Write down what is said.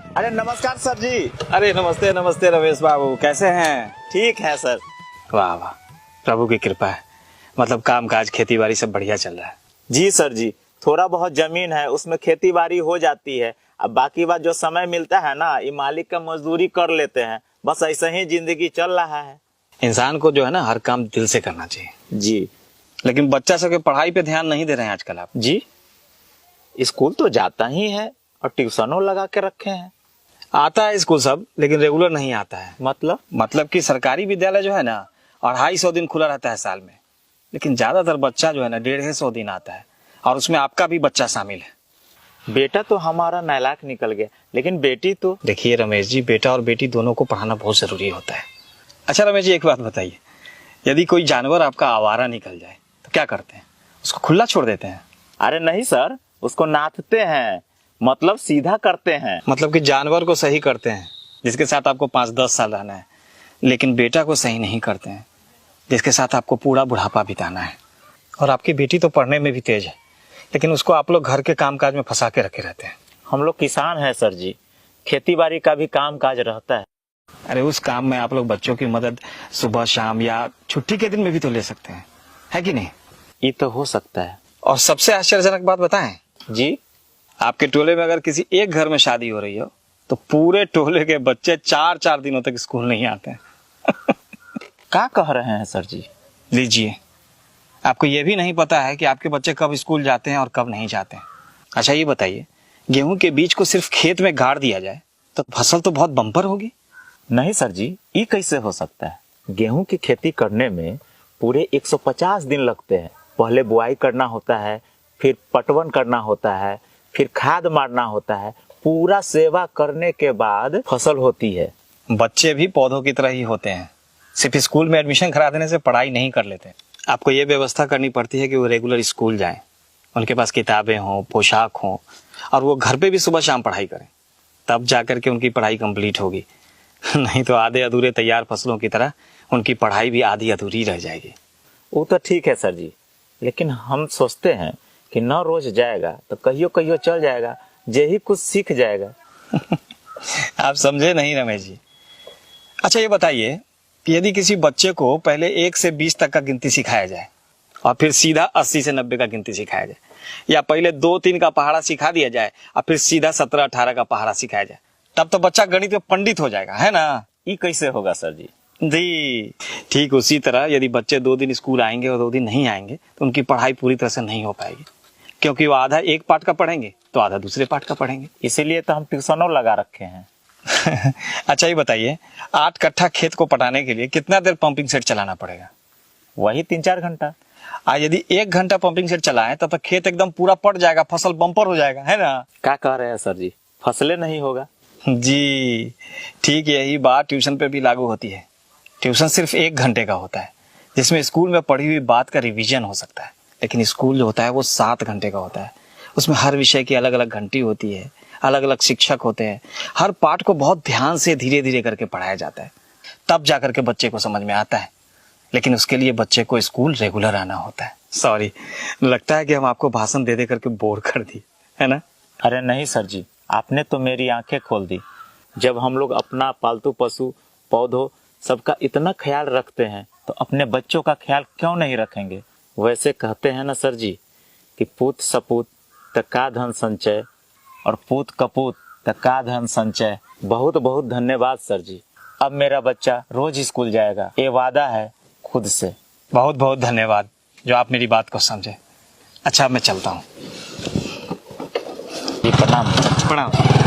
अरे नमस्कार सर जी। अरे नमस्ते नमस्ते रमेश बाबू, कैसे हैं? ठीक है सर। वाह वाह, प्रभु की कृपा है। मतलब काम काज खेती बाड़ी सब बढ़िया चल रहा है? जी सर जी, थोड़ा बहुत जमीन है उसमें खेती बाड़ी हो जाती है। अब बाकी बात जो समय मिलता है ना, ये मालिक का मजदूरी कर लेते हैं। बस ऐसे ही जिंदगी चल रहा है। इंसान को जो है ना हर काम दिल से करना चाहिए जी। लेकिन बच्चा सबके पढ़ाई पे ध्यान नहीं दे रहे हैं आजकल आप। जी, स्कूल तो जाता ही है और ट्यूशनों लगा के रखे हैं। आता है स्कूल सब, लेकिन रेगुलर नहीं आता है। मतलब कि सरकारी विद्यालय जो है ना 250 दिन खुला रहता है साल में, लेकिन ज्यादातर बच्चा जो है ना 150 दिन आता है, और उसमें आपका भी बच्चा शामिल है। बेटा तो हमारा नालायक निकल गया, लेकिन बेटी तो। देखिए रमेश जी, बेटा और बेटी दोनों को पढ़ाना बहुत जरूरी होता है। अच्छा रमेश जी, एक बात बताइए, यदि कोई जानवर आपका आवारा निकल जाए तो क्या करते हैं? उसको खुला छोड़ देते हैं? अरे नहीं सर, उसको नाथते हैं, मतलब सीधा करते हैं। मतलब कि जानवर को सही करते हैं जिसके साथ आपको 5-10 साल रहना है, लेकिन बेटा को सही नहीं करते हैं जिसके साथ आपको पूरा बुढ़ापा बिताना है। और आपकी बेटी तो पढ़ने में भी तेज है, लेकिन उसको आप लोग घर के कामकाज में फंसा के रखे रहते हैं। हम लोग किसान हैं सर जी, खेती बाड़ी का भी काम काज रहता है। अरे उस काम में आप लोग बच्चों की मदद सुबह शाम या छुट्टी के दिन में भी तो ले सकते हैं, है कि नहीं? ये तो हो सकता है। और सबसे आश्चर्यजनक बात बताएं जी, आपके टोले में अगर किसी एक घर में शादी हो रही हो तो पूरे टोले के बच्चे 4-4 दिनों तक स्कूल नहीं आते हैं। क्या कह रहे हैं सर जी? लीजिए, आपको ये भी नहीं पता है कि आपके बच्चे कब स्कूल जाते हैं और कब नहीं जाते हैं। अच्छा ये बताइए, गेहूं के बीज को सिर्फ खेत में गाड़ दिया जाए तो फसल तो बहुत बम्पर होगी। नहीं सर जी, ये कैसे हो सकता है? गेहूं की खेती करने में पूरे 150 दिन लगते हैं। पहले बुआई करना होता है, फिर पटवन करना होता है, फिर खाद मारना होता है। पूरा सेवा करने के बाद फसल होती है। बच्चे भी पौधों की तरह ही होते हैं, सिर्फ स्कूल में एडमिशन करा देने से पढ़ाई नहीं कर लेते। आपको ये व्यवस्था करनी पड़ती है कि वो रेगुलर स्कूल जाएं, उनके पास किताबें हों, पोशाक हों, और वो घर पे भी सुबह शाम पढ़ाई करें, तब जाकर के उनकी पढ़ाई कंप्लीट होगी। नहीं तो आधे अधूरे तैयार फसलों की तरह उनकी पढ़ाई भी आधी अधूरी रह जाएगी। वो तो ठीक है सर जी, लेकिन हम सोचते हैं कि न रोज जाएगा तो कहियो कहियो चल जाएगा, जे ही कुछ सीख जाएगा। आप समझे नहीं रमेश जी। अच्छा ये बताइए कि यदि किसी बच्चे को पहले 1 से 20 तक का गिनती सिखाया जाए और फिर सीधा 80 से 90 का गिनती सिखाया जाए, या पहले 2-3 का पहाड़ा सिखा दिया जाए और फिर सीधा 17-18 का पहाड़ा सिखाया जाए, तब तो बच्चा गणित में पंडित हो जाएगा, है ना? ये कैसे होगा सर जी? जी ठीक उसी तरह यदि बच्चे 2 दिन स्कूल आएंगे और 2 दिन नहीं आएंगे तो उनकी पढ़ाई पूरी तरह से नहीं हो पाएगी, क्योंकि वो आधा एक पाठ का पढ़ेंगे तो आधा दूसरे पाठ का पढ़ेंगे। इसीलिए तो हम ट्यूशनों लगा रखे हैं। अच्छा ये बताइए, 8 कट्ठा खेत को पटाने के लिए कितना देर पंपिंग सेट चलाना पड़ेगा? वही 3-4 घंटा। यदि 1 घंटा पंपिंग सेट चलाएं तब तक खेत एकदम पूरा पट जाएगा, फसल बम्पर हो जाएगा, है ना? क्या कह रहे हैं सर जी? फसलें नहीं होगा। जी ठीक यही बात ट्यूशन पे भी लागू होती है। ट्यूशन सिर्फ 1 घंटे का होता है, जिसमें स्कूल में पढ़ी हुई बात का रिवीजन हो सकता है, लेकिन स्कूल जो होता है वो 7 घंटे का होता है। उसमें हर विषय की अलग अलग घंटी होती है, अलग अलग शिक्षक होते हैं, हर पाठ को बहुत ध्यान से धीरे धीरे करके पढ़ाया जाता है, तब जाकर के बच्चे को समझ में आता है। लेकिन उसके लिए बच्चे को स्कूल रेगुलर आना होता है। सॉरी, लगता है कि हम आपको भाषण दे दे करके बोर कर दी, है ना? अरे नहीं सर जी, आपने तो मेरी आंखें खोल दी। जब हम लोग अपना पालतू पशु पौधों सबका इतना ख्याल रखते हैं तो अपने बच्चों का ख्याल क्यों नहीं रखेंगे? वैसे कहते हैं ना सर जी कि पूत सपूत तका धन संचय और पूत कपूत तका धन संचय। बहुत बहुत धन्यवाद सर जी। अब मेरा बच्चा रोज स्कूल जाएगा, ये वादा है खुद से। बहुत बहुत धन्यवाद जो आप मेरी बात को समझे। अच्छा मैं चलता हूँ। जी प्रणाम। प्रणाम।